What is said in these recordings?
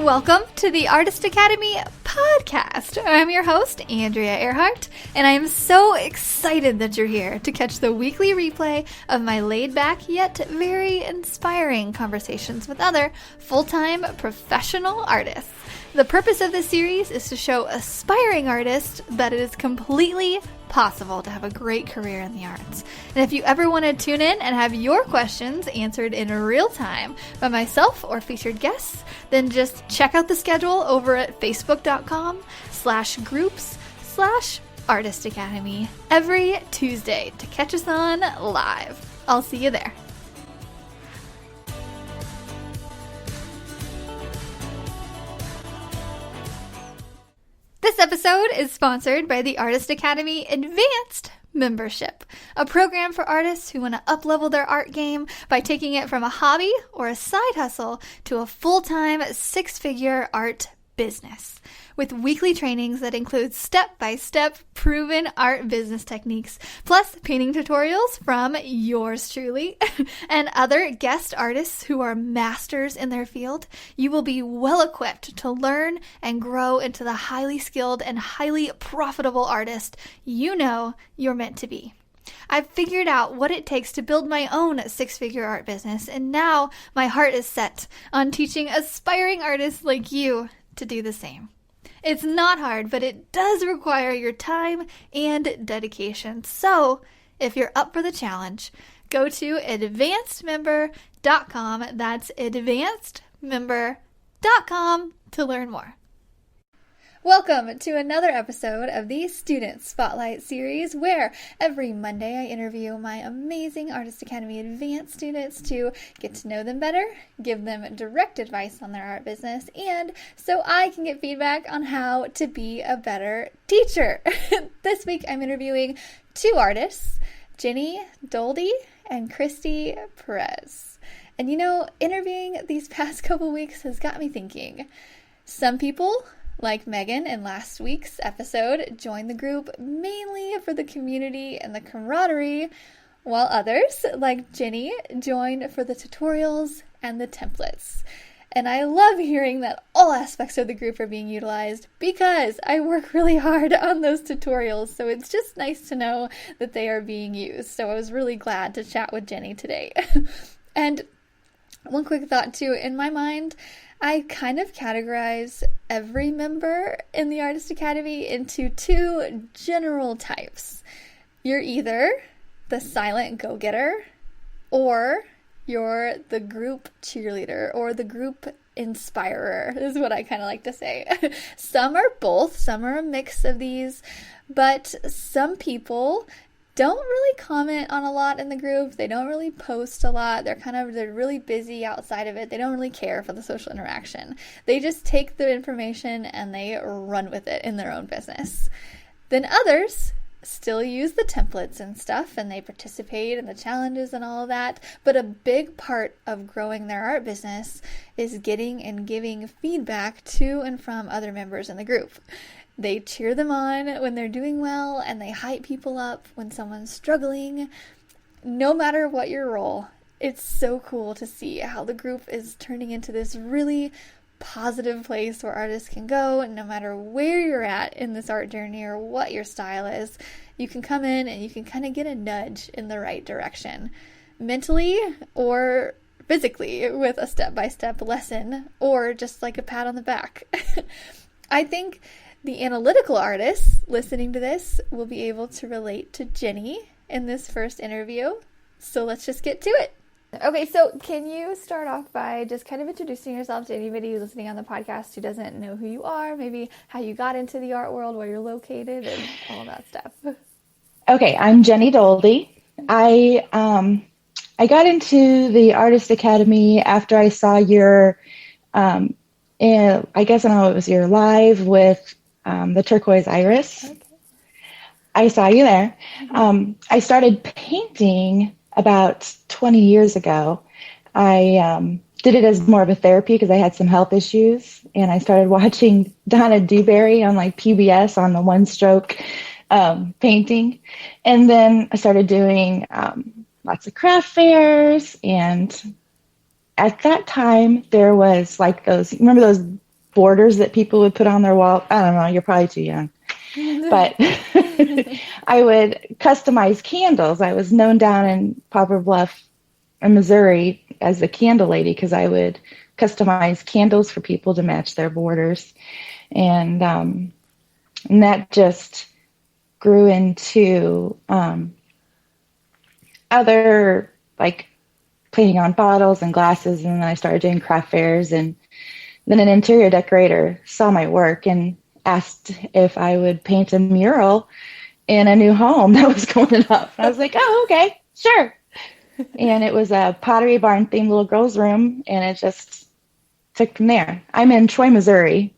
Welcome to the Artist Academy podcast. I'm your host, Andrea Earhart, and I am so excited that you're here to catch the weekly replay of my laid-back yet very inspiring conversations with other full-time professional artists. The purpose of this series is to show aspiring artists that it is completely possible to have a great career in the arts. And if you ever want to tune in and have your questions answered in real time by myself or featured guests, then just check out the schedule over at facebook.com/groups/Artist Academy every Tuesday to catch us on live. I'll see you there. This episode is sponsored by the Artist Academy Advanced Membership, a program for artists who want to up-level their art game by taking it from a hobby or a side hustle to a full-time six-figure art business. With weekly trainings that include step-by-step proven art business techniques, plus painting tutorials from yours truly and other guest artists who are masters in their field, you will be well equipped to learn and grow into the highly skilled and highly profitable artist you know you're meant to be. I've figured out what it takes to build my own six-figure art business, and now my heart is set on teaching aspiring artists like you to do the same. It's not hard, but it does require your time and dedication. So, if you're up for the challenge, go to advancedmember.com. That's advancedmember.com to learn more. Welcome to another episode of the Student Spotlight series, where every Monday I interview my amazing Artist Academy Advanced students to get to know them better, give them direct advice on their art business, and so I can get feedback on how to be a better teacher. This week I'm interviewing two artists, Jeni Dolde and Christy Perez. And you know, interviewing these past couple weeks has got me thinking. Some people, like Megan in last week's episode, joined the group mainly for the community and the camaraderie, while others, like Jeni, joined for the tutorials and the templates. And I love hearing that all aspects of the group are being utilized because I work really hard on those tutorials, so it's just nice to know that they are being used. So I was really glad to chat with Jeni today. And one quick thought too, in my mind, I kind of categorize every member in the Artist Academy into two general types. You're either the silent go-getter, or you're the group cheerleader, or the group inspirer, is what I kind of like to say. Some are both, some are a mix of these, but some people don't really comment on a lot in the group. They don't really post a lot. They're really busy outside of it. They don't really care for the social interaction. They just take the information and they run with it in their own business. Then others still use the templates and stuff, and they participate in the challenges and all of that. But a big part of growing their art business is getting and giving feedback to and from other members in the group. They cheer them on when they're doing well, and they hype people up when someone's struggling. No matter what your role, it's so cool to see how the group is turning into this really positive place where artists can go, and no matter where you're at in this art journey or what your style is, you can come in and you can kind of get a nudge in the right direction, mentally or physically, with a step-by-step lesson or just like a pat on the back. I think the analytical artists listening to this will be able to relate to Jeni in this first interview. So let's just get to it. Okay, so can you start off by just kind of introducing yourself to anybody who's listening on the podcast who doesn't know who you are, maybe how you got into the art world, where you're located, and all that stuff? Okay, I'm Jeni Dolde. I got into the Artist Academy after I saw your, I guess I know it was your live with the turquoise iris. Okay. I saw you there. I started painting about 20 years ago. I did it as more of a therapy because I had some health issues, and I started watching Donna Dewberry on like PBS on the one-stroke painting. And then I started doing lots of craft fairs, and at that time there was like those, remember those borders that people would put on their wall. I don't know, you're probably too young. But I would customize candles. I was known down in Poplar Bluff, in Missouri, as the candle lady because I would customize candles for people to match their borders. And that just grew into other, like, painting on bottles and glasses. And then I started doing craft fairs. And then an interior decorator saw my work and asked if I would paint a mural in a new home that was going up. And I was like, oh, okay, sure. And it was a Pottery Barn themed little girls' room, and it just took from there. I'm in Troy, Missouri,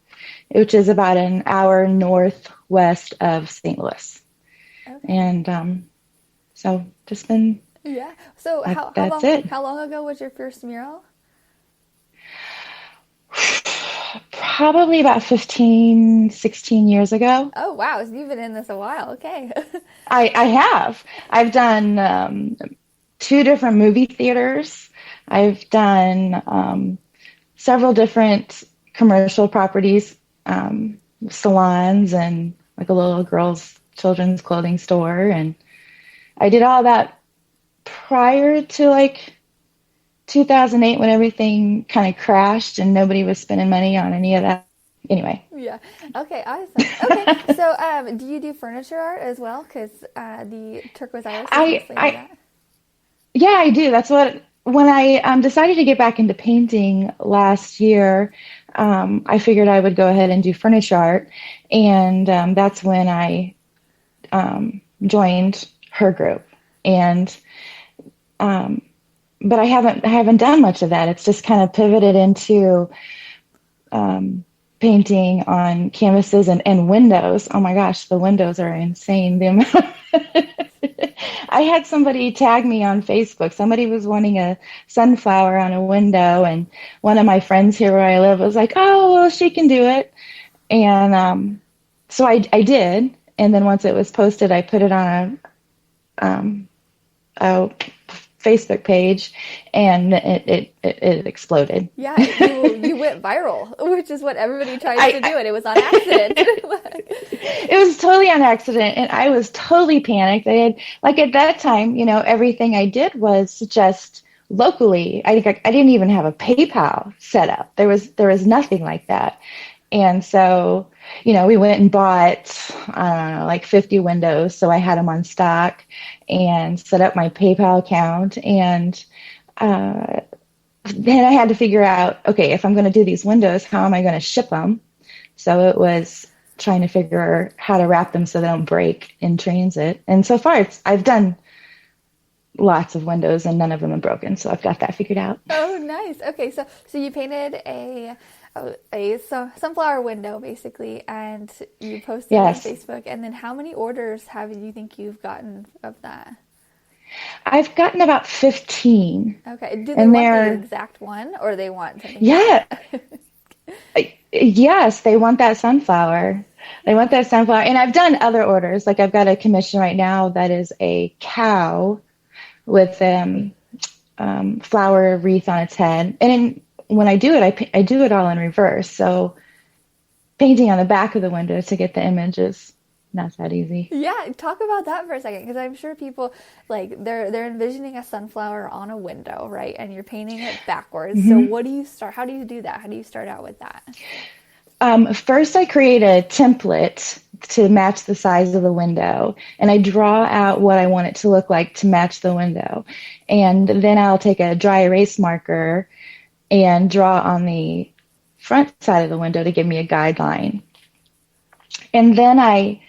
which is about an hour northwest of St. Louis. Okay. And so just been... Yeah. So how long ago was your first mural? Probably about 15, 16 years ago. Oh, wow. So you've been in this a while. Okay. I have. I've done 2 different movie theaters. I've done several different commercial properties, salons, and like a little girls' children's clothing store. And I did all that prior to like 2008 when everything kind of crashed and nobody was spending money on any of that. Anyway. Yeah. Okay. Awesome. Okay. So, do you do furniture art as well? Because the turquoise iris is mostly that. Yeah, I do. That's when I decided to get back into painting last year, I figured I would go ahead and do furniture art. And that's when I joined her group. And but I haven't done much of that. It's just kind of pivoted into painting on canvases and windows. Oh my gosh, the windows are insane. The amount I had somebody tag me on Facebook. Somebody was wanting a sunflower on a window, and one of my friends here where I live was like, "Oh, well, she can do it." And so I did. And then once it was posted, I put it on a Facebook page, and it exploded. Yeah, you went viral, which is what everybody tries to do, and it was on accident. It was totally on accident, and I was totally panicked. I had, like, at that time, everything I did was just locally. I didn't even have a PayPal set up. There was nothing like that. And so, we went and bought, I don't know, like 50 windows. So I had them on stock and set up my PayPal account. And then I had to figure out, okay, if I'm going to do these windows, how am I going to ship them? So it was trying to figure how to wrap them so they don't break in transit. And so far, I've done lots of windows and none of them are broken. So I've got that figured out. Oh, nice. Okay, so you painted a sunflower window, basically, and you posted it on Facebook. And then how many orders do you think you've gotten of that? I've gotten about 15. Okay. Do they want the exact one, or they want something? Yeah. Yes, they want that sunflower. They want that sunflower. And I've done other orders. Like, I've got a commission right now that is a cow with flower wreath on its head. And when I do it, I do it all in reverse. So painting on the back of the window to get the image is not that easy. Yeah, talk about that for a second, because I'm sure people, like, they're envisioning a sunflower on a window, right? And you're painting it backwards. Mm-hmm. So how do you do that? How do you start out with that? First, I create a template to match the size of the window, and I draw out what I want it to look like to match the window. And then I'll take a dry erase marker and draw on the front side of the window to give me a guideline. And then I,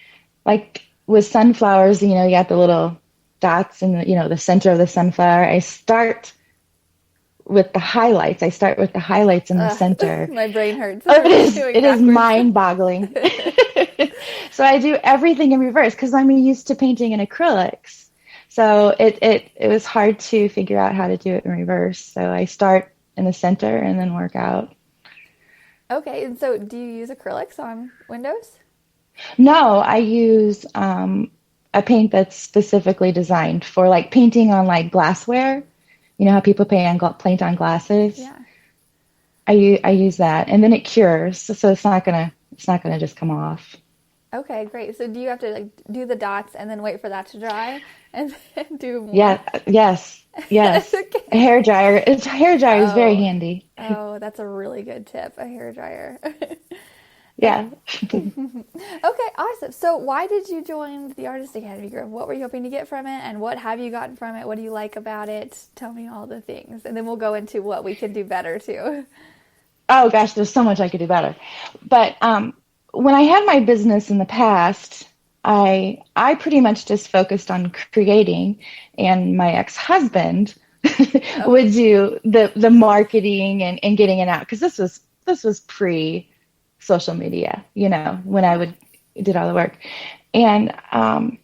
like with sunflowers, you got the little dots in the center of the sunflower. I start with the highlights. I start with the highlights in the center. My brain hurts. It is mind-boggling. So I do everything in reverse because I'm used to painting in acrylics. So it was hard to figure out how to do it in reverse. So I start in the center and then work out. Okay, and so do you use acrylics on windows? No, I use a paint that's specifically designed for, like, painting on, like, glassware. You know how people paint on glasses? Yeah. I use that, and then it cures, so it's not gonna just come off. Okay, great. So do you have to like do the dots and then wait for that to dry and then do more? Yeah, yes, yes. A Okay. hair dryer. It's hair dryer is very Oh, handy. oh, that's a really good tip, a hair dryer. Yeah. Okay, awesome. So why did you join the Artist Academy group? What were you hoping to get from it, and what have you gotten from it? What do you like about it? Tell me all the things, and then we'll go into what we can do better too. Oh gosh, there's so much I could do better. But when I had my business in the past, I pretty much just focused on creating, and my ex-husband Oh, would do the marketing and getting it out, because this was pre social media, when I would did all the work. And I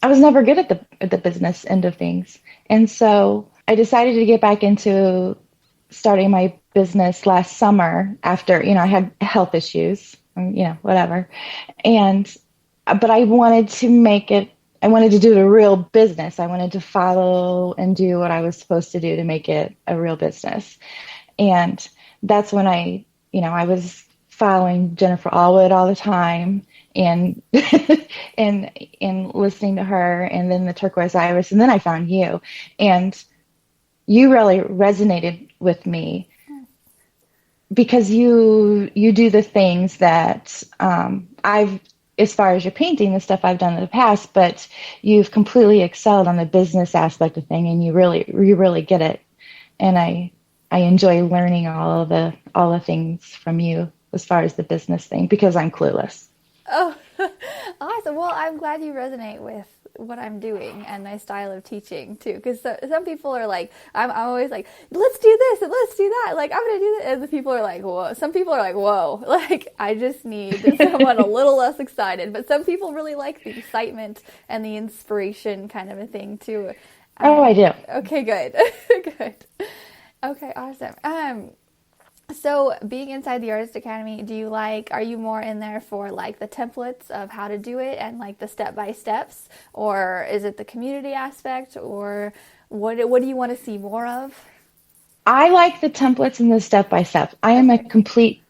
was never good at the business end of things. And so I decided to get back into starting my business last summer after, I had health issues, whatever. And, but I wanted to do it a real business. I wanted to follow and do what I was supposed to do to make it a real business. And that's when I was following Jennifer Allwood all the time, and and listening to her, and then the turquoise iris, and then I found you, and you really resonated with me because you do the things that I've as far as your painting, the stuff I've done in the past, but you've completely excelled on the business aspect of thing, and you really get it. And I enjoy learning all the things from you as far as the business thing, because I'm clueless. oh, awesome. Well, I'm glad you resonate with what I'm doing and my style of teaching too. Because some people are like, I'm always like, let's do this and let's do that. Like, I'm going to do this. And the people are like, whoa. Some people are like, whoa. Like, I just need someone a little less excited. But some people really like the excitement and the inspiration kind of a thing too. Oh, I do. Okay, good. Good. Okay, awesome. So being inside the Artist Academy, are you more in there for like the templates of how to do it and like the step by steps, or is it the community aspect, or what do you want to see more of? I like the templates and the step by step. I'm a complete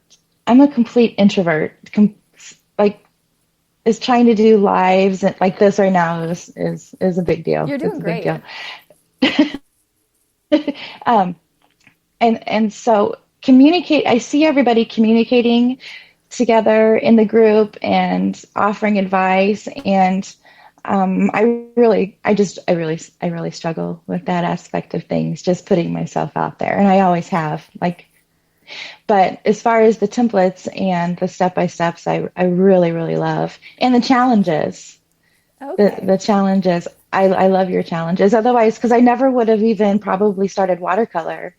introvert. Like, is trying to do lives and like this right now is a big deal. You're It's doing a big great. deal. Um, and so communicate. I see everybody communicating together in the group and offering advice, and I really struggle with that aspect of things, just putting myself out there, and I always have. Like, but as far as the templates and the step by steps, I really really love, and the challenges. The Okay. the challenges. I love your challenges. Otherwise, because I never would have even probably started watercolor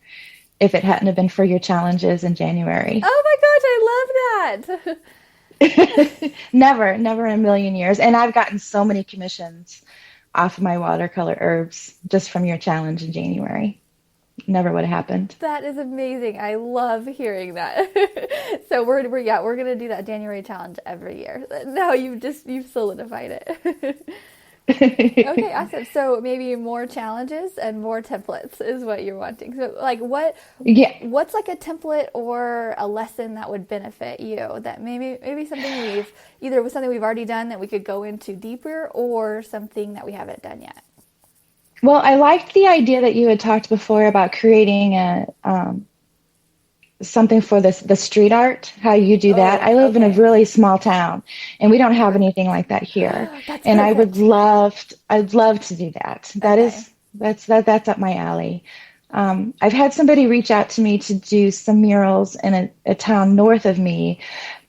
if it hadn't have been for your challenges in January. Oh my gosh, I love that. Never in a million years. And I've gotten so many commissions off of my watercolor herbs just from your challenge in January. Never would have happened. That is amazing. I love hearing that. So we're gonna do that January challenge every year. Now you've solidified it. Okay, awesome. So maybe more challenges and more templates is what you're wanting. So like Yeah. what's like a template or a lesson that would benefit you, that maybe something we've already done that we could go into deeper, or something that we haven't done yet. Well, I liked the idea that you had talked before about creating something for the street art, how you do that. Oh, I live in a okay. really small town, and we don't have anything like that here. That's And perfect. I'd love to do that. Okay. That's up my alley. I've had somebody reach out to me to do some murals in a town north of me.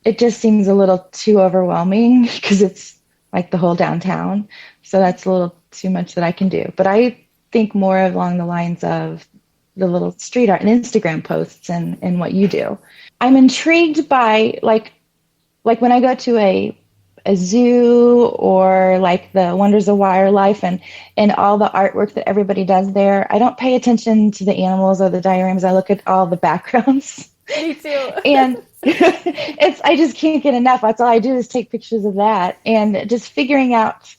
It just seems a little too overwhelming because it's like the whole downtown. So that's a little too much that I can do. But I think more along the lines of the little street art and Instagram posts and what you do. I'm intrigued by like when I go to a zoo, or like the Wonders of Wildlife, and all the artwork that everybody does there. I don't pay attention to the animals or the dioramas. I look at all the backgrounds. Me too. And I just can't get enough. That's all I do is take pictures of that, and just figuring out.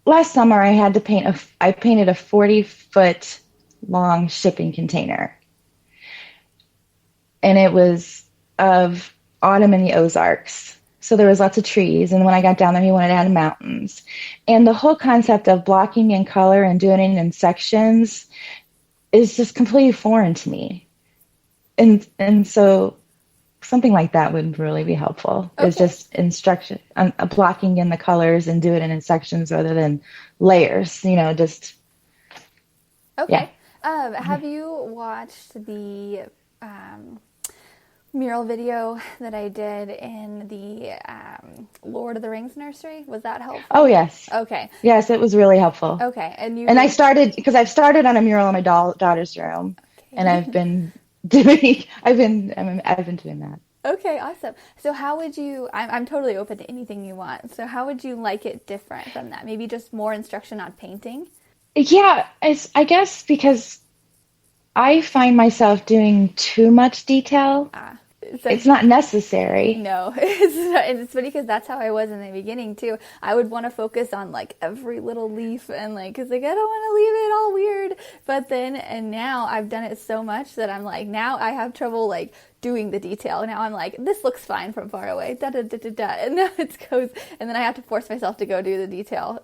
Last summer I had to I painted a 40-foot long shipping container. and it was of autumn in the Ozarks. So there was lots of trees, and when I got down there, he wanted to add mountains. And the whole concept of blocking in color and doing it in sections is just completely foreign to me. And so something like that would really be helpful. Okay. It's just instruction, blocking in the colors and do it in sections rather than layers, just. Okay. Yeah. Have you watched the mural video that I did in the Lord of the Rings nursery? Was that helpful? Oh, yes. Okay. Yes, it was really helpful. Okay. And I started, because I've started on a mural in my daughter's room, okay. and I've been doing that. Okay, awesome. So how would you, I'm totally open to anything you want. So how would you like it different from that? Maybe just more instruction on painting? Yeah, I guess because I find myself doing too much detail. So it's not necessary. No, it's funny because that's how I was in the beginning too. I would want to focus on like every little leaf and like, cause like I don't want to leave it all weird. But then, and now I've done it so much that I'm like, now I have trouble like doing the detail. Now I'm like, this looks fine from far away, da da da da da, and now it goes, and then I have to force myself to go do the detail.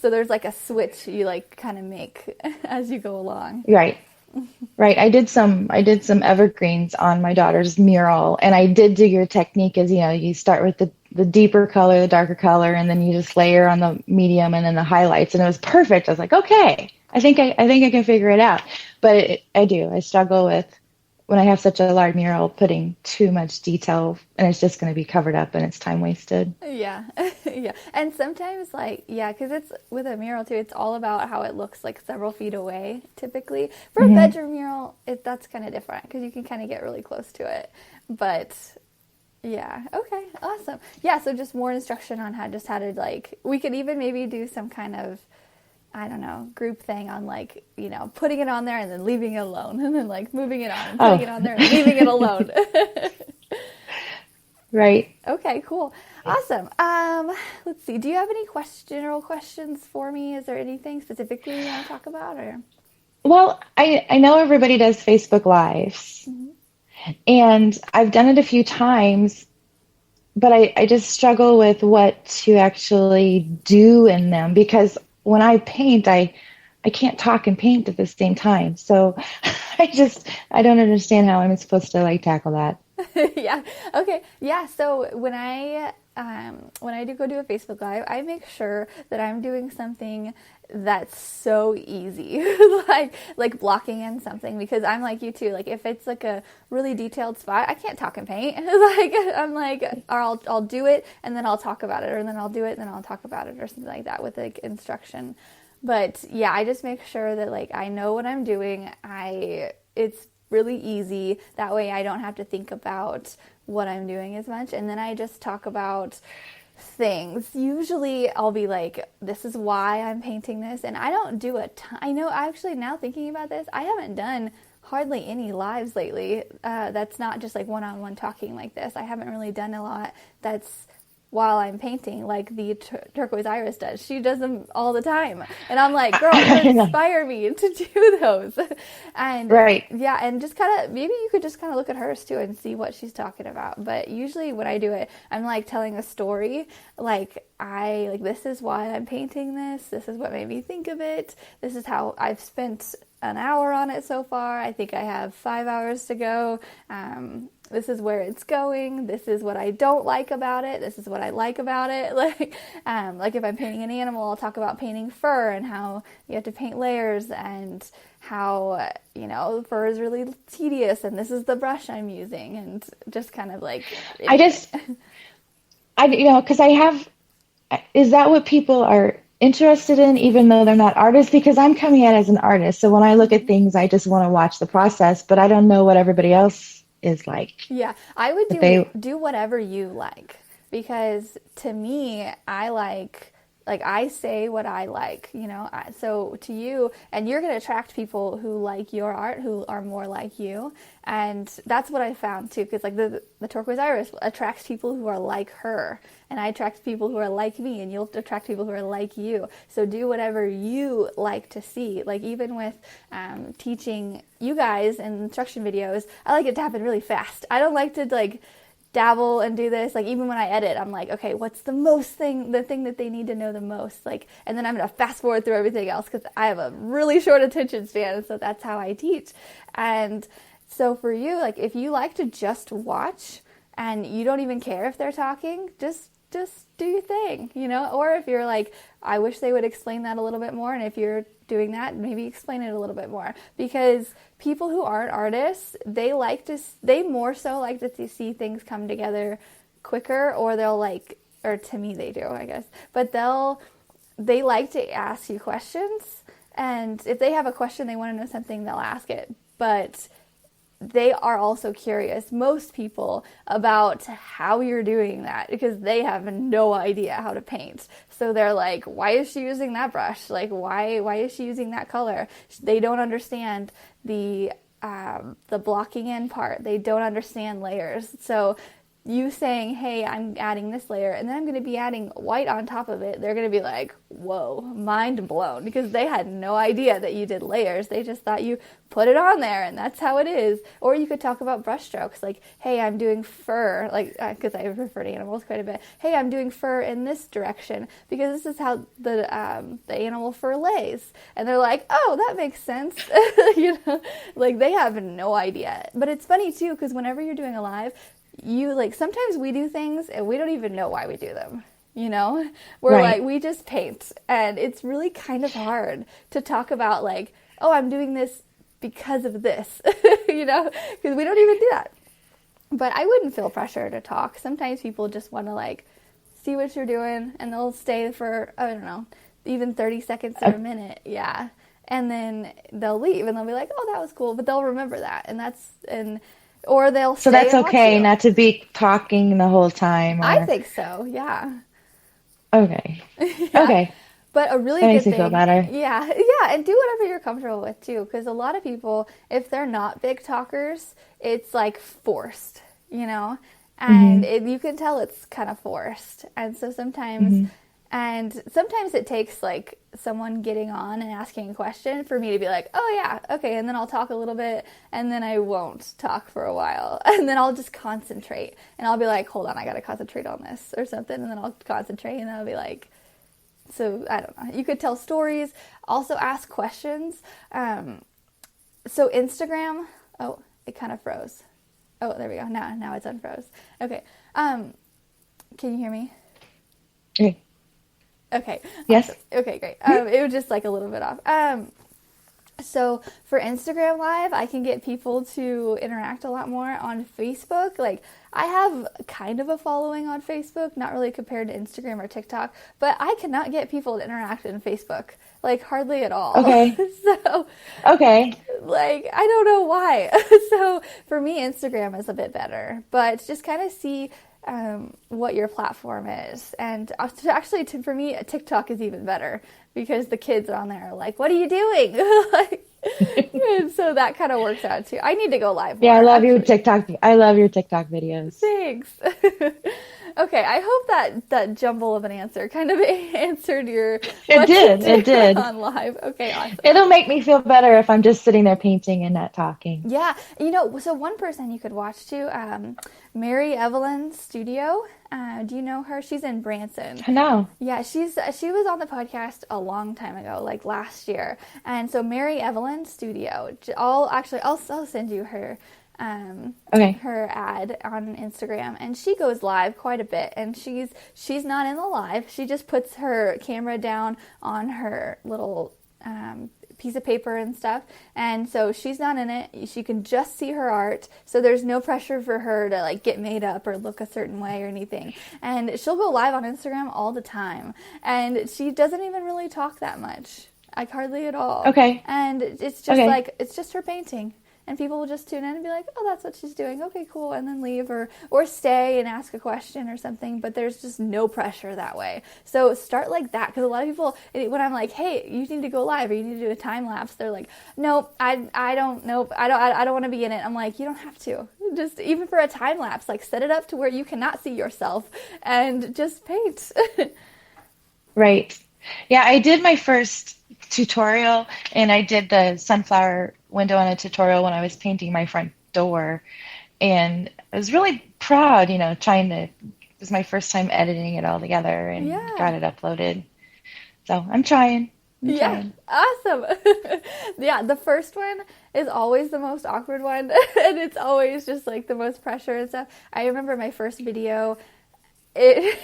So there's like a switch you like kind of make as you go along. Right. Right. I did some evergreens on my daughter's mural, and I did do your technique as, you start with the deeper color, the darker color, and then you just layer on the medium and then the highlights, and it was perfect. I was like, okay, I think I can figure it out. But I struggle with, when I have such a large mural, putting too much detail, and it's just going to be covered up and it's time wasted. Yeah. Yeah. And sometimes because it's with a mural too, it's all about how it looks like several feet away typically. For a bedroom mural, that's kind of different because you can kind of get really close to it. But yeah. Okay. Awesome. Yeah. So just more instruction on how to like, we could even maybe do some kind of, I don't know, group thing on like, putting it on there and then leaving it alone, and then like moving it on and putting it on there and leaving it alone. Right. Okay, cool. Awesome. Let's see. Do you have any general questions for me? Is there anything specifically you want to talk about? Or? Well, I know everybody does Facebook Lives, and I've done it a few times, but I just struggle with what to actually do in them, because when I paint, I can't talk and paint at the same time. So I don't understand how I'm supposed to like tackle that. Yeah. Okay. Yeah. So when I do go do a Facebook Live, I make sure that I'm doing something that's so easy, like blocking in something, because I'm like you too. Like if it's like a really detailed spot, I can't talk and paint. Like I'm like, or I'll do it and then I'll talk about it, or then I'll do it and then I'll talk about it, or something like that with like instruction. But yeah, I just make sure that like I know what I'm doing. It's really easy. That way I don't have to think about what I'm doing as much. And then I just talk about things. Usually I'll be like, this is why I'm painting this. And I don't do a ton. I know, actually, now thinking about this, I haven't done hardly any lives lately. That's not just like one-on-one talking like this. I haven't really done a lot that's while I'm painting, like the turquoise iris does. She does them all the time. And I'm like, girl, you inspire me to do those. And right. Yeah, and just kind of, maybe you could just kind of look at hers too and see what she's talking about. But usually when I do it, I'm like telling a story. Like this is why I'm painting this. This is what made me think of it. This is how I've spent an hour on it so far. I think I have 5 hours to go. This is where it's going. This is what I don't like about it. This is what I like about it. Like if I'm painting an animal, I'll talk about painting fur and how you have to paint layers, and how, fur is really tedious, and this is the brush I'm using, and just kind of like. Because is that what people are interested in, even though they're not artists? Because I'm coming at it as an artist. So when I look at things, I just want to watch the process, but I don't know what everybody else is like. Yeah, I would do whatever you like, because to me, I like like I say what I like, so to you, and you're going to attract people who like your art, who are more like you. And that's what I found too, because like the turquoise iris attracts people who are like her, and I attract people who are like me, and you'll attract people who are like you. So do whatever you like to see. Like even with teaching you guys in instruction videos, I like it to happen really fast. I don't like to like dabble and do this. Like even when I edit, I'm like, okay, what's the thing that they need to know the most? Like, and then I'm gonna fast forward through everything else because I have a really short attention span, and so that's how I teach. And so for you, like if you like to just watch and you don't even care if they're talking, just do your thing, or if you're like, I wish they would explain that a little bit more, and if you're doing that, maybe explain it a little bit more, because people who aren't artists, they more so like to see things come together quicker, or or to me they do, I guess, but they like to ask you questions, and if they have a question, they want to know something, they'll ask it, but they are also curious, most people, about how you're doing that, because they have no idea how to paint. So they're like, why is she using that brush? Like, why is she using that color? They don't understand the blocking in part. They don't understand layers. So you saying, hey, I'm adding this layer, and then I'm going to be adding white on top of it, they're going to be like, whoa, mind blown, because they had no idea that you did layers. They just thought you put it on there, and that's how it is. Or you could talk about brush strokes, like, hey, I'm doing fur, like, because I refer to animals quite a bit. Hey, I'm doing fur in this direction, because this is how the animal fur lays. And they're like, oh, that makes sense. Like, they have no idea. But it's funny, too, because whenever you're doing a live, sometimes we do things and we don't even know why we do them, we're right. Like, we just paint, and it's really kind of hard to talk about like, oh, I'm doing this because of this, because we don't even do that. But I wouldn't feel pressure to talk. Sometimes people just want to like see what you're doing, and they'll stay for, I don't know, even 30 seconds or a minute. Yeah. And then they'll leave and they'll be like, oh, that was cool. But they'll remember that. Or they'll stay. So that's okay, not to be talking the whole time. I think so, yeah. Okay. Yeah. Okay. But a really that good makes thing. Me feel better. Yeah, and do whatever you're comfortable with too, because a lot of people, if they're not big talkers, it's like forced, and you can tell it's kind of forced. And so sometimes it takes like someone getting on and asking a question for me to be like, oh yeah, okay, and then I'll talk a little bit, and then I won't talk for a while, and then I'll just concentrate, and I'll be like, hold on, I gotta concentrate on this or something, and then I'll concentrate, and then I'll be like, so I don't know. You could tell stories, also ask questions. So Instagram, oh, it kind of froze. Oh, there we go. Now it's unfroze. Okay. Can you hear me? Okay. Yes. Awesome. Okay, great. It was just like a little bit off. So for Instagram Live, I can get people to interact a lot more. On Facebook, like I have kind of a following on Facebook, not really compared to Instagram or TikTok, but I cannot get people to interact in Facebook, like hardly at all. Okay. So, okay. Like, I don't know why. So for me, Instagram is a bit better, but just kind of see what your platform is. And actually, for me, TikTok is even better because the kids on there are like, what are you doing? And so that kind of works out too. I need to go live more, I love your TikTok. I love your TikTok videos. Thanks. Okay, I hope that jumble of an answer kind of answered your It did on live. Okay, awesome. It'll make me feel better if I'm just sitting there painting and not talking. Yeah, so one person you could watch too, Mary Evelyn Studio. Do you know her? She's in Branson. No. Yeah, she was on the podcast a long time ago, like last year. And so Mary Evelyn Studio. I'll send you her her ad on Instagram, and she goes live quite a bit, and she's not in the live. She just puts her camera down on her little piece of paper and stuff, and so she's not in it. She can just see her art, so there's no pressure for her to like get made up or look a certain way or anything. And she'll go live on Instagram all the time, and she doesn't even really talk that much, like hardly at all. Okay. And it's just like, it's just her painting. and people will just tune in and be like, oh, that's what she's doing. Okay, cool. And then leave or stay and ask a question or something. But there's just no pressure that way. So start like that. Because a lot of people, when I'm like, hey, you need to go live or you need to do a time lapse, they're like, nope, I don't want to be in it. I'm like, you don't have to. Just even for a time lapse, like set it up to where you cannot see yourself and just paint. Right. Yeah, I did my first tutorial, and I did the sunflower window on a tutorial when I was painting my front door, and I was really proud, it was my first time editing it all together and got it uploaded. So I'm trying. Awesome. Yeah, the first one is always the most awkward one, and it's always just like the most pressure and stuff. I remember my first video. Oh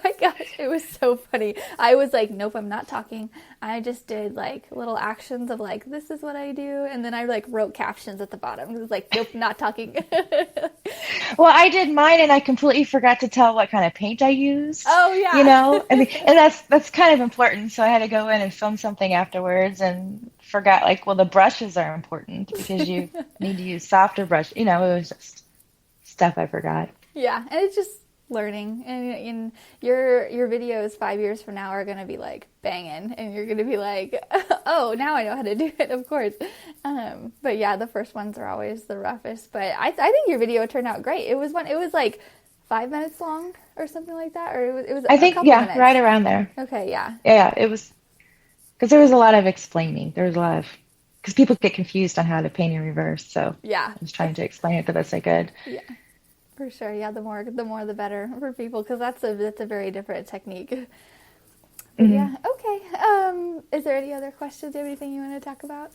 my gosh, it was so funny. I was like, nope, I'm not talking. I just did like little actions of like, this is what I do. And then I like wrote captions at the bottom. It was like, nope, not talking. Well, I did mine and I completely forgot to tell what kind of paint I used. Oh yeah. And that's kind of important. So I had to go in and film something afterwards and forgot like, well, the brushes are important because you need to use softer brush. It was just stuff I forgot. Yeah, and it's just learning. And your videos 5 years from now are going to be like banging, and you're going to be like, oh, now I know how to do it, of course. But yeah, the first ones are always the roughest. But I think your video turned out great. It was like 5 minutes long or something like that, or it was I think, minutes. Right around there. Okay, yeah. Yeah, it was, because there was a lot of explaining. There was a lot of, because people get confused on how to paint in reverse, so yeah. I was trying to explain it the best I could. Yeah. For sure, yeah. The more, the better for people, because that's a very different technique. Mm-hmm. Yeah. Okay. Is there any other questions? Do you have anything you want to talk about?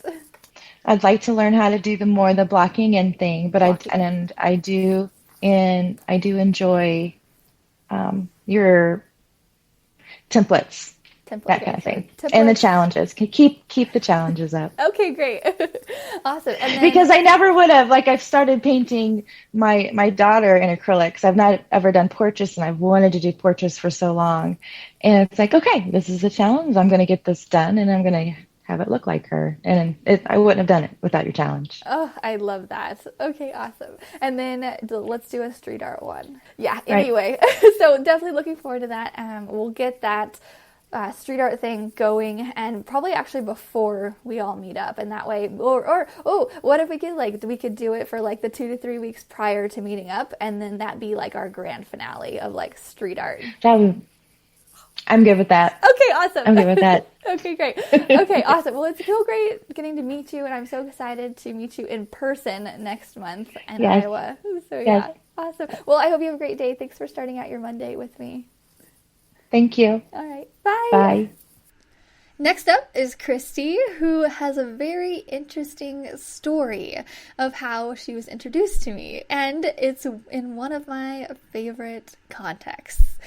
I'd like to learn how to do the blocking in thing, but I do enjoy your templates. That kind of thing. And the challenges. Keep the challenges up. Okay, great. Awesome. And then, because I never would have, I've started painting my daughter in acrylics. I've not ever done portraits, and I've wanted to do portraits for so long. And it's like, okay, this is a challenge. I'm going to get this done, and I'm going to have it look like her. And I wouldn't have done it without your challenge. Oh, I love that. Okay, awesome. And then let's do a street art one. Yeah, anyway. Right. So definitely looking forward to that. We'll get that street art thing going, and probably actually before we all meet up, and that way, or what if we could do it for like the 2 to 3 weeks prior to meeting up, and then that be like our grand finale of like street art. I'm good with that. Okay, awesome. I'm good with that. Okay, great. Okay, awesome. Well, it's so great getting to meet you, and I'm so excited to meet you in person next month in Iowa. So yeah, awesome. Well, I hope you have a great day. Thanks for starting out your Monday with me. Thank you. All right. Bye. Bye. Next up is Christy, who has a very interesting story of how she was introduced to me, and it's in one of my favorite contexts.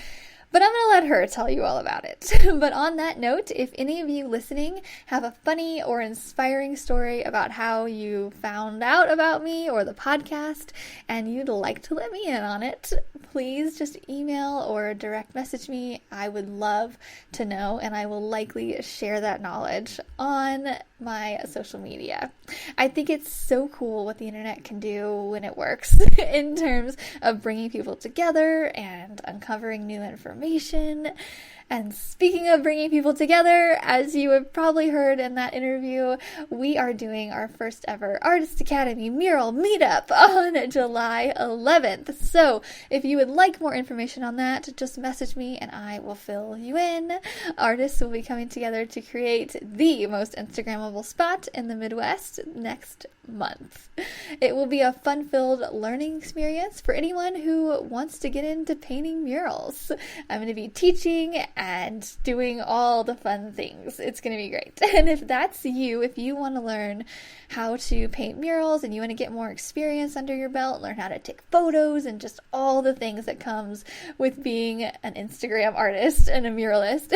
But I'm going to let her tell you all about it. But on that note, if any of you listening have a funny or inspiring story about how you found out about me or the podcast and you'd like to let me in on it, please just email or direct message me. I would love to know, and I will likely share that knowledge on my social media. I think it's so cool what the internet can do when it works in terms of bringing people together and uncovering new information. And speaking of bringing people together, as you have probably heard in that interview, we are doing our first ever Artist Academy mural meetup on July 11th. So if you would like more information on that, just message me and I will fill you in. Artists will be coming together to create the most Instagrammable spot in the Midwest next month. It will be a fun-filled learning experience for anyone who wants to get into painting murals. I'm going to be teaching and doing all the fun things. It's going to be great. And if that's you, if you want to learn how to paint murals and you want to get more experience under your belt, learn how to take photos and just all the things that comes with being an Instagram artist and a muralist,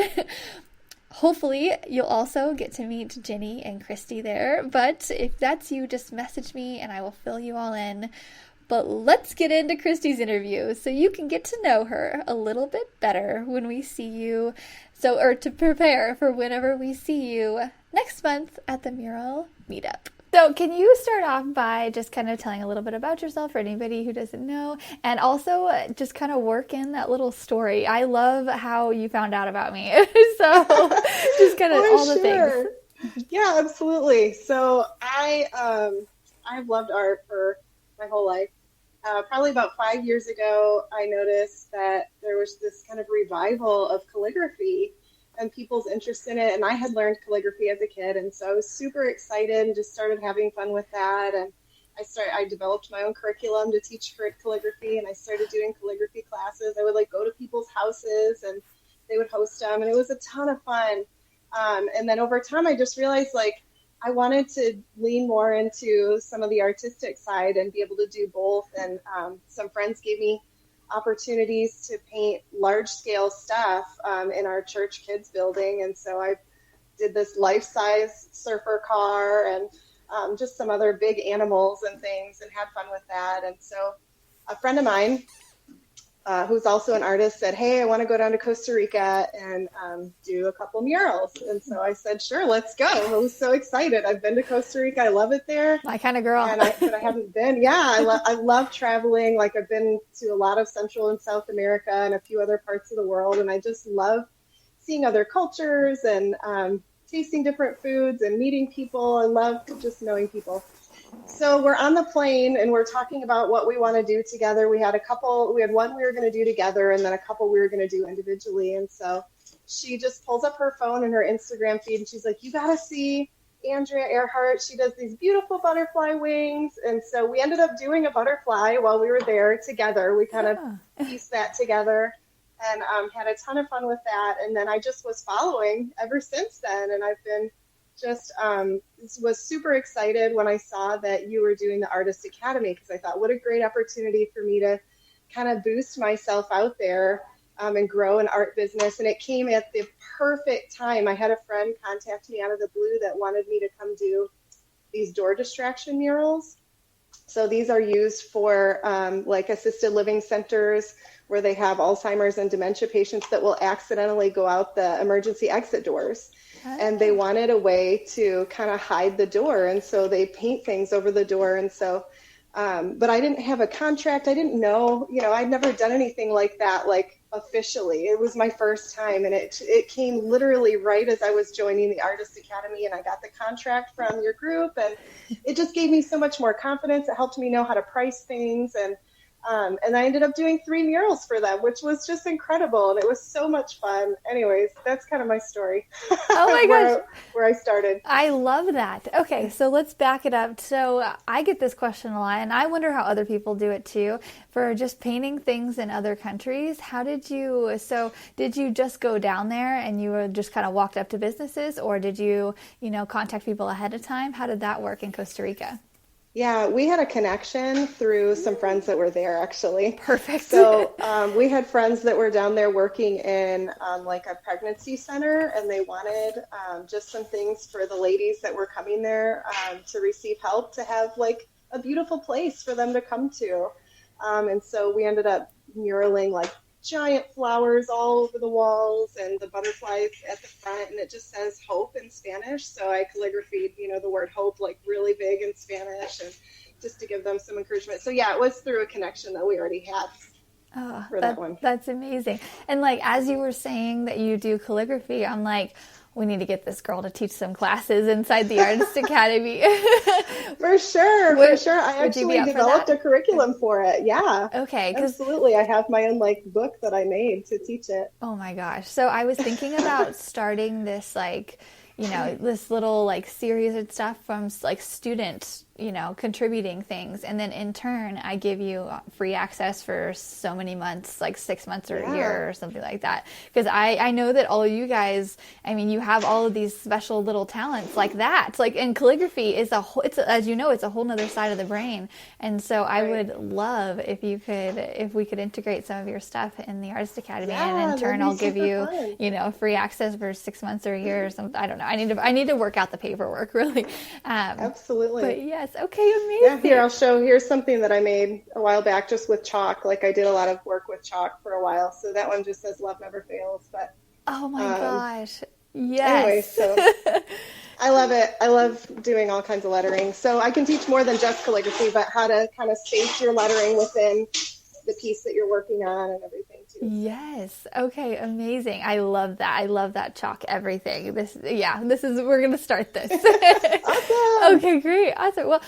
hopefully you'll also get to meet Jeni and Christy there. But if that's you, just message me and I will fill you all in. But let's get into Christy's interview so you can get to know her a little bit better when we see you, or to prepare for whenever we see you next month at the Mural Meetup. So can you start off by just kind of telling a little bit about yourself for anybody who doesn't know, and also just kind of work in that little story? I love how you found out about me. So just kind of all the things. Yeah, absolutely. So I've loved art for my whole life. Probably about 5 years ago, I noticed that there was this kind of revival of calligraphy and people's interest in it. And I had learned calligraphy as a kid, and so I was super excited and just started having fun with that. And I developed my own curriculum to teach calligraphy, and I started doing calligraphy classes. I would like go to people's houses, and they would host them, and it was a ton of fun. And then over time, I just realized like I wanted to lean more into some of the artistic side and be able to do both. And some friends gave me opportunities to paint large scale stuff in our church kids building. And so I did this life-size surfer car and just some other big animals and things, and had fun with that. And so a friend of mine who's also an artist said, hey, I want to go down to Costa Rica and do a couple murals. And so I said, sure, let's go. I was so excited. I've been to Costa Rica. I love it there. My kind of girl. But I haven't been. Yeah, I love traveling. Like I've been to a lot of Central and South America and a few other parts of the world. And I just love seeing other cultures and tasting different foods and meeting people. I love just knowing people. So we're on the plane and we're talking about what we want to do together. We had one we were going to do together, and then a couple we were going to do individually. And so she just pulls up her phone and her Instagram feed, and she's like, you got to see Andrea Earhart. She does these beautiful butterfly wings. And so we ended up doing a butterfly while we were there together. We kind of pieced that together and had a ton of fun with that. And then I just was following ever since then. And I've been just was super excited when I saw that you were doing the Artist Academy, because I thought, what a great opportunity for me to kind of boost myself out there and grow an art business. And it came at the perfect time. I had a friend contact me out of the blue that wanted me to come do these door distraction murals. So these are used for like assisted living centers where they have Alzheimer's and dementia patients that will accidentally go out the emergency exit doors. And they wanted a way to kind of hide the door. And so they paint things over the door. And so, but I didn't have a contract. I didn't know, I'd never done anything like that, like officially. It was my first time. And it came literally right as I was joining the Artist Academy, and I got the contract from your group. And it just gave me so much more confidence. It helped me know how to price things. And I ended up doing 3 murals for them, which was just incredible. And it was so much fun. Anyways, that's kind of my story. Oh my gosh. Where I started. I love that. Okay, so let's back it up. So I get this question a lot, and I wonder how other people do it too, for just painting things in other countries. Did you just go down there and you were just kind of walked up to businesses, or did you, contact people ahead of time? How did that work in Costa Rica? Yeah, we had a connection through some friends that were there, actually. Perfect. So we had friends that were down there working in like a pregnancy center, and they wanted just some things for the ladies that were coming there to receive help, to have like a beautiful place for them to come to. And so we ended up muraling like giant flowers all over the walls and the butterflies at the front, and it just says hope in Spanish. So I calligraphied, the word hope like really big in Spanish, and just to give them some encouragement. So yeah, it was through a connection that we already had for that one. That's amazing. And like, as you were saying that you do calligraphy, I'm like, we need to get this girl to teach some classes inside the Artist Academy. For sure. I actually developed a curriculum for it. Yeah. Okay. Absolutely. I have my own like book that I made to teach it. Oh my gosh. So I was thinking about starting this like, this little like series and stuff from like students, contributing things. And then in turn, I give you free access for so many months, like 6 months or a year or something like that. Because I know that all of you guys, you have all of these special little talents like that. Like, and calligraphy is as you know, it's a whole nother side of the brain. And so I would love if we could integrate some of your stuff in the Artist Academy. And in turn, I'll give you, free access for 6 months or a year or something. I don't know. I need to work out the paperwork, really. Absolutely. But yes. Okay, amazing. Yeah, here's something that I made a while back just with chalk. Like I did a lot of work with chalk for a while. So that one just says love never fails. But oh my gosh. Yes. Anyway, so I love it. I love doing all kinds of lettering. So I can teach more than just calligraphy, but how to kind of space your lettering within the piece that you're working on and everything too. Yes. Okay. Amazing. I love that. I love that chalk everything. We're going to start this. Awesome. Okay, great. Awesome. Well,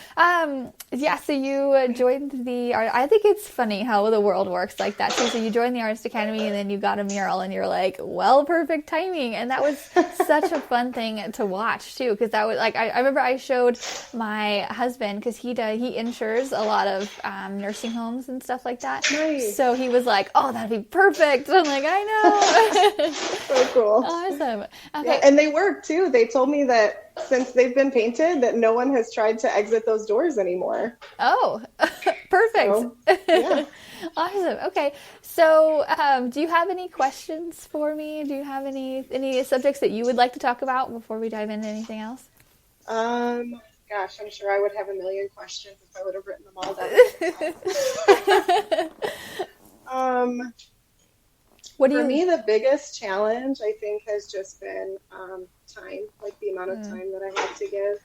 so you joined the art. I think it's funny how the world works like that too. So you joined the Artist Academy and then you got a mural and you're like, well, perfect timing. And that was such a fun thing to watch too. Cause that was like, I remember I showed my husband cause he insures a lot of, nursing homes and stuff like that. Nice. So he was like, oh, that'd be perfect. I'm like, I know. So cool. Awesome. Okay. Yeah, and they work too. They told me that since they've been painted, that no one has tried to exit those doors anymore. Oh, perfect. So, yeah. Awesome. Okay. So, do you have any questions for me? Do you have any subjects that you would like to talk about before we dive into anything else? Gosh, I'm sure I would have a million questions if I would have written them all down. For me, the biggest challenge, I think, has just been time, like the amount of time that I have to give.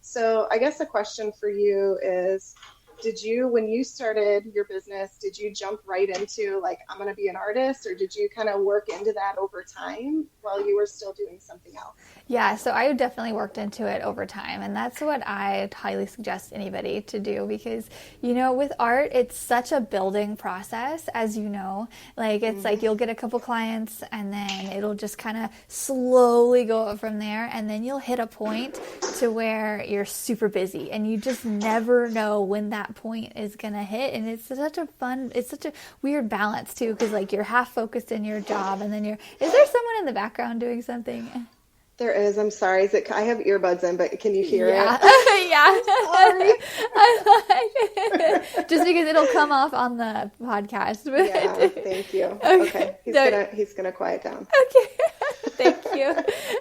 So I guess the question for you is, when you started your business, did you jump right into like, I'm going to be an artist, or did you kind of work into that over time while you were still doing something else? Yeah, so I definitely worked into it over time, and that's what I highly suggest anybody to do because, with art, it's such a building process, as you know. Like, it's like you'll get a couple clients, and then it'll just kind of slowly go up from there, and then you'll hit a point to where you're super busy, and you just never know when that point is going to hit, and it's such a weird balance, too, because, like, you're half focused in your job, and then is there someone in the background doing something? There is. I'm sorry. I have earbuds in, but can you hear it? Yeah. Sorry. I like just because it'll come off on the podcast. Yeah. Thank you. Okay. He's gonna quiet down. Okay. Thank you.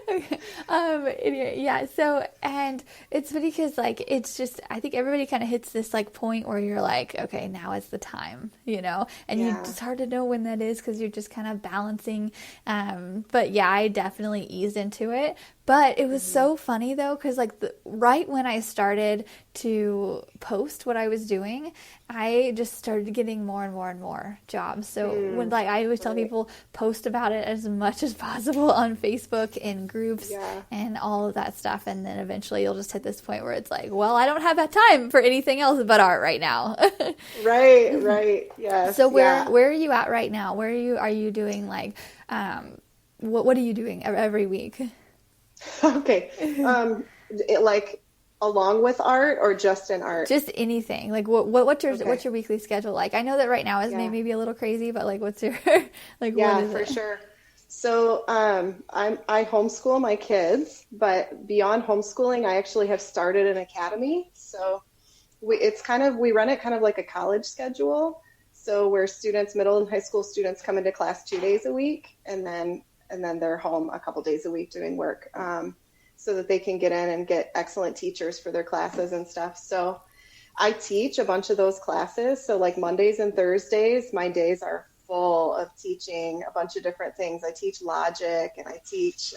Okay. Anyway, yeah. So, and it's funny because like it's just I think everybody kind of hits this like point where you're like, okay, now is the time, and it's hard to know when that is because you're just kind of balancing. But yeah, I definitely eased into it. But it was so funny though, because like right when I started to post what I was doing, I just started getting more and more and more jobs. So when like I always tell people, post about it as much as possible on Facebook in groups and all of that stuff, and then eventually you'll just hit this point where it's like, well, I don't have that time for anything else but art right now. Right. Yes. So where are you at right now? Where are you doing like what are you doing every week? Okay. Like along with art or just in art? Just anything. Like what's your weekly schedule like? I know that right now is maybe a little crazy, but like what's your like what is it? Sure. So I homeschool my kids, but beyond homeschooling, I actually have started an academy. So we run it kind of like a college schedule. So where middle and high school students come into class 2 days a week, and then they're home a couple days a week doing work, so that they can get in and get excellent teachers for their classes and stuff. So I teach a bunch of those classes. So like Mondays and Thursdays, my days are full of teaching a bunch of different things. I teach logic, and I teach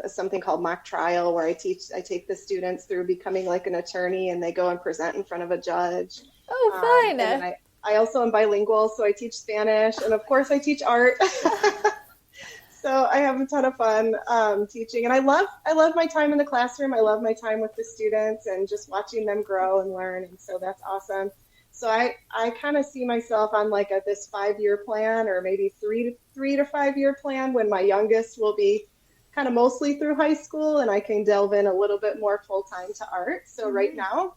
something called mock trial, where I take the students through becoming like an attorney, and they go and present in front of a judge. Oh, fun. And I also am bilingual, so I teach Spanish, and of course I teach art. So I have a ton of fun teaching, and I love my time in the classroom. I love my time with the students and just watching them grow and learn, and so that's awesome. So I kind of see myself on like this 5-year plan, or maybe 3 to 5 year plan, when my youngest will be kind of mostly through high school, and I can delve in a little bit more full time to art. So right now,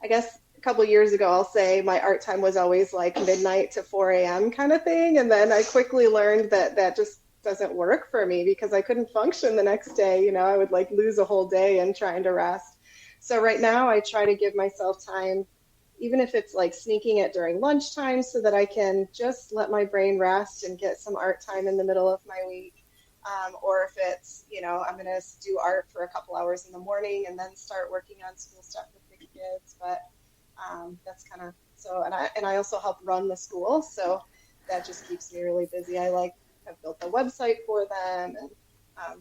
I guess a couple of years ago, I'll say my art time was always like midnight to 4 a.m. kind of thing. And then I quickly learned that just doesn't work for me, because I couldn't function the next day. I would like lose a whole day in trying to rest. So right now I try to give myself time, even if it's like sneaking it during lunchtime, so that I can just let my brain rest and get some art time in the middle of my week. Or if it's, I'm going to do art for a couple hours in the morning and then start working on school stuff with the kids. But that's kind of so, and I also help run the school, so that just keeps me really busy. I've built a website for them, and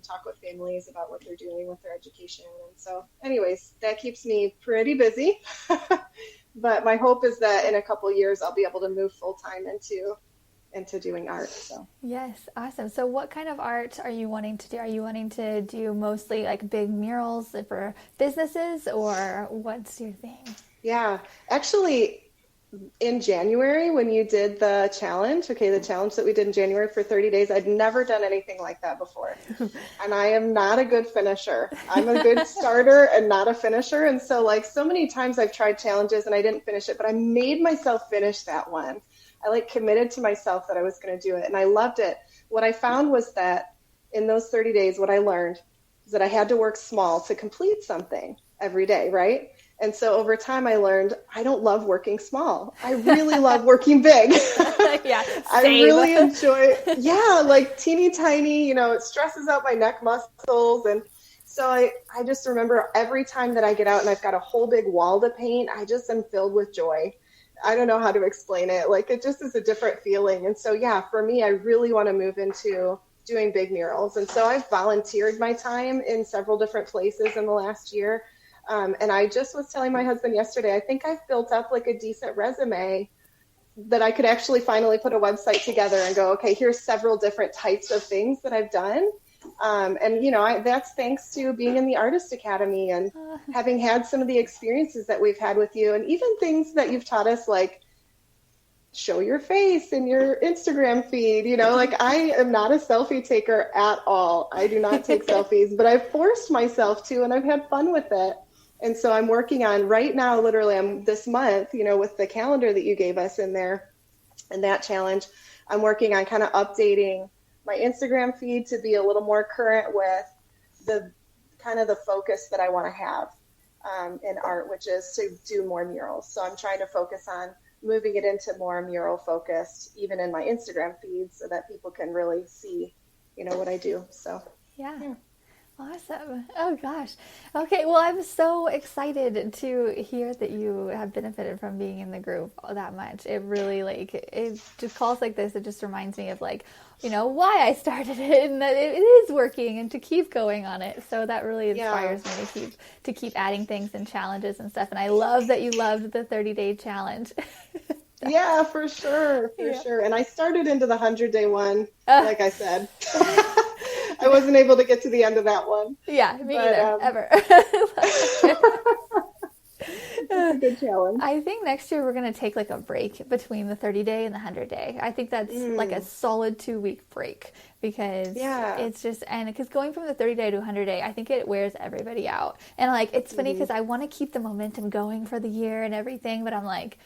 talk with families about what they're doing with their education. And so anyways, that keeps me pretty busy. But my hope is that in a couple of years, I'll be able to move full time into doing art. So yes, awesome. So what kind of art are you wanting to do? Are you wanting to do mostly like big murals for businesses, or what's your thing? Yeah, actually, in January when you did the challenge, the challenge that we did in January for 30 days, I'd never done anything like that before. And I am not a good finisher. I'm a good starter and not a finisher. And so like so many times I've tried challenges and I didn't finish it, but I made myself finish that one. I like committed to myself that I was going to do it, and I loved it. What I found was that in those 30 days, what I learned is that I had to work small to complete something every day, right? And so over time I learned I don't love working small. I really love working big. Yeah, I really enjoy, like teeny tiny, it stresses out my neck muscles. And so I just remember every time that I get out and I've got a whole big wall to paint, I just am filled with joy. I don't know how to explain it. Like it just is a different feeling. And so, yeah, for me, I really want to move into doing big murals. And so I've volunteered my time in several different places in the last year. And I just was telling my husband yesterday, I think I've built up like a decent resume that I could actually finally put a website together and go, okay, here's several different types of things that I've done. And that's thanks to being in the Artist Academy and having had some of the experiences that we've had with you, and even things that you've taught us, like show your face in your Instagram feed. Like I am not a selfie taker at all. I do not take selfies, but I've forced myself to, and I've had fun with it. And so I'm working on right now, literally I'm this month, with the calendar that you gave us in there and that challenge, I'm working on kind of updating my Instagram feed to be a little more current with the kind of the focus that I want to have in art, which is to do more murals. So I'm trying to focus on moving it into more mural focused, even in my Instagram feed, so that people can really see, what I do. So yeah. Awesome. Oh gosh. Okay. Well, I'm so excited to hear that you have benefited from being in the group that much. It really it just calls like this. It just reminds me of why I started it, and that it is working, and to keep going on it. So that really inspires me to keep adding things and challenges and stuff. And I love that you loved the 30-day challenge. Yeah, for sure. Sure. And I started into the 100-day one, like I said. I wasn't able to get to the end of that one. Yeah, me either, ever. That's a good challenge. I think next year we're going to take like a break between the 30-day and the 100-day. I think that's like a solid 2-week break, because it's just, and because going from the 30-day to 100-day, I think it wears everybody out. And it's funny because I want to keep the momentum going for the year and everything, but I'm like,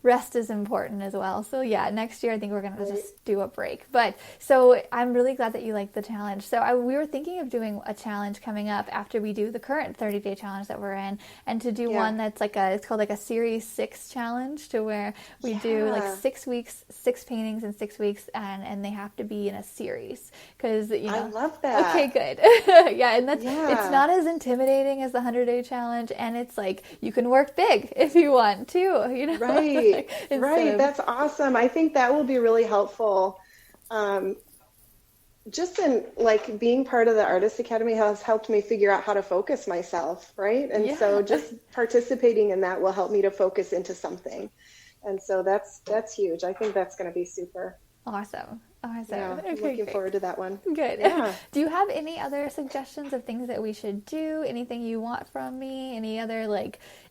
rest is important as well. So yeah, next year I think we're going to just do a break. But so I'm really glad that you liked the challenge. So we were thinking of doing a challenge coming up after we do the current 30-day challenge that we're in, and to do one that's it's called like a series 6 challenge, to where we do like 6 weeks, 6 paintings in 6 weeks, and they have to be in a series, because I love that. Okay, good. Yeah, and that's it's not as intimidating as the 100-day challenge, and it's like you can work big if you want to, Right. Right. That's awesome. I think that will be really helpful. Just in being part of the Artist Academy has helped me figure out how to focus myself. Right. And so just participating in that will help me to focus into something. And so that's huge. I think that's going to be super. Awesome. Yeah, okay, looking forward to that one. Good. Yeah. Do you have any other suggestions of things that we should do? Anything you want from me? Any other,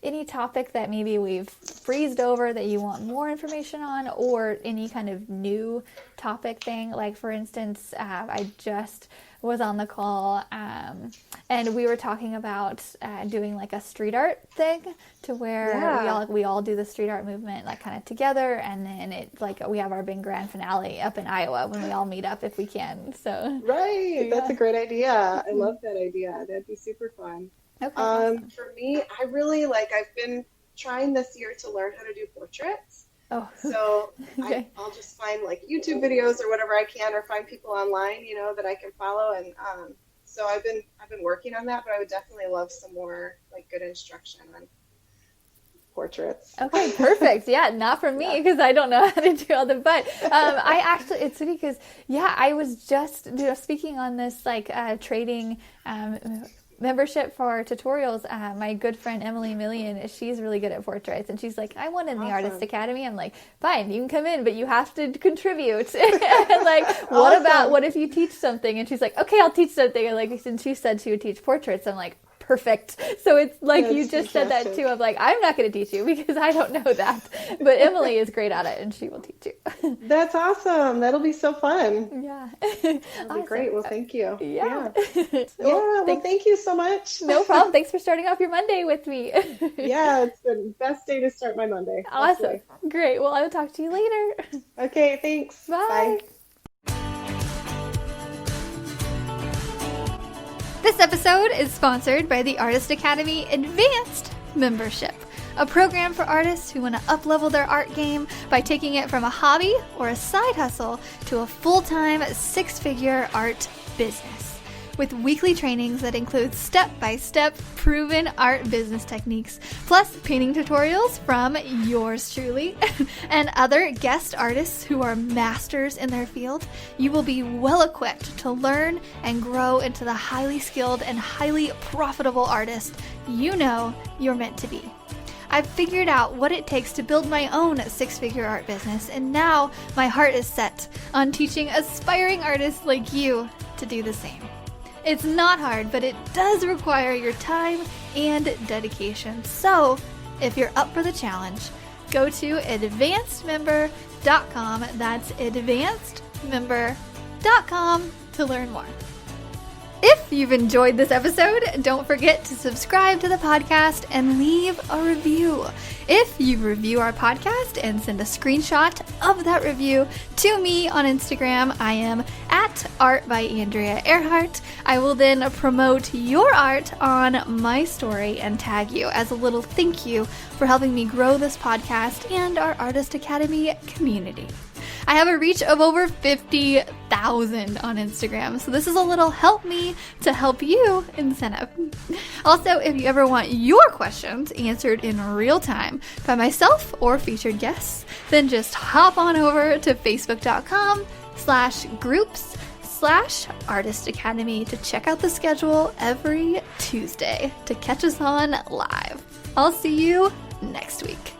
any topic that maybe we've breezed over that you want more information on, or any kind of new topic thing? Like, for instance, I just was on the call and we were talking about doing a street art thing, to where we all do the street art movement kind of together, and then we have our big grand finale up in Iowa when we all meet up if we can. So that's a great idea. I love that idea. That'd be super fun. Okay, awesome. For me, I really I've been trying this year to learn how to do portraits. Oh. So I'll just find YouTube videos or whatever I can, or find people online, that I can follow. And so I've been working on that, but I would definitely love some more good instruction on portraits. Okay, perfect. Yeah, not for me because I don't know how to do all the, but I actually, it's funny because, I was just speaking on this trading membership for tutorials. My good friend Emily Million, she's really good at portraits, and she's like, I want in the Artist Academy. I'm like, fine, you can come in, but you have to contribute. And what if you teach something? And she's like, okay, I'll teach something. And she said she would teach portraits. I'm like, perfect. So it's like you just said that too. I'm like, I'm not going to teach you because I don't know that, but Emily is great at it and she will teach you. That's awesome. That'll be so fun. Yeah. That'll be great. Well, thank you. Yeah. Well, thank you so much. No problem. Thanks for starting off your Monday with me. Yeah, it's the best day to start my Monday. Awesome. Absolutely. Great. Well, I will talk to you later. Okay. Thanks. Bye. This episode is sponsored by the Artist Academy Advanced Membership, a program for artists who want to up-level their art game by taking it from a hobby or a side hustle to a full-time six-figure art business. With weekly trainings that include step-by-step proven art business techniques, plus painting tutorials from yours truly and other guest artists who are masters in their field, you will be well equipped to learn and grow into the highly skilled and highly profitable artist you know you're meant to be. I've figured out what it takes to build my own six-figure art business, and now my heart is set on teaching aspiring artists like you to do the same. It's not hard, but it does require your time and dedication. So, if you're up for the challenge, go to advancedmember.com. That's advancedmember.com to learn more. If you've enjoyed this episode, don't forget to subscribe to the podcast and leave a review. If you review our podcast and send a screenshot of that review to me on Instagram, I am at Art by Andrea Earhart. I will then promote your art on my story and tag you as a little thank you for helping me grow this podcast and our Artist Academy community. I have a reach of over 50,000 on Instagram, so this is a little help me to help you incentive. Also, if you ever want your questions answered in real time by myself or featured guests, then just hop on over to facebook.com/groups/Artist Academy to check out the schedule every Tuesday to catch us on live. I'll see you next week.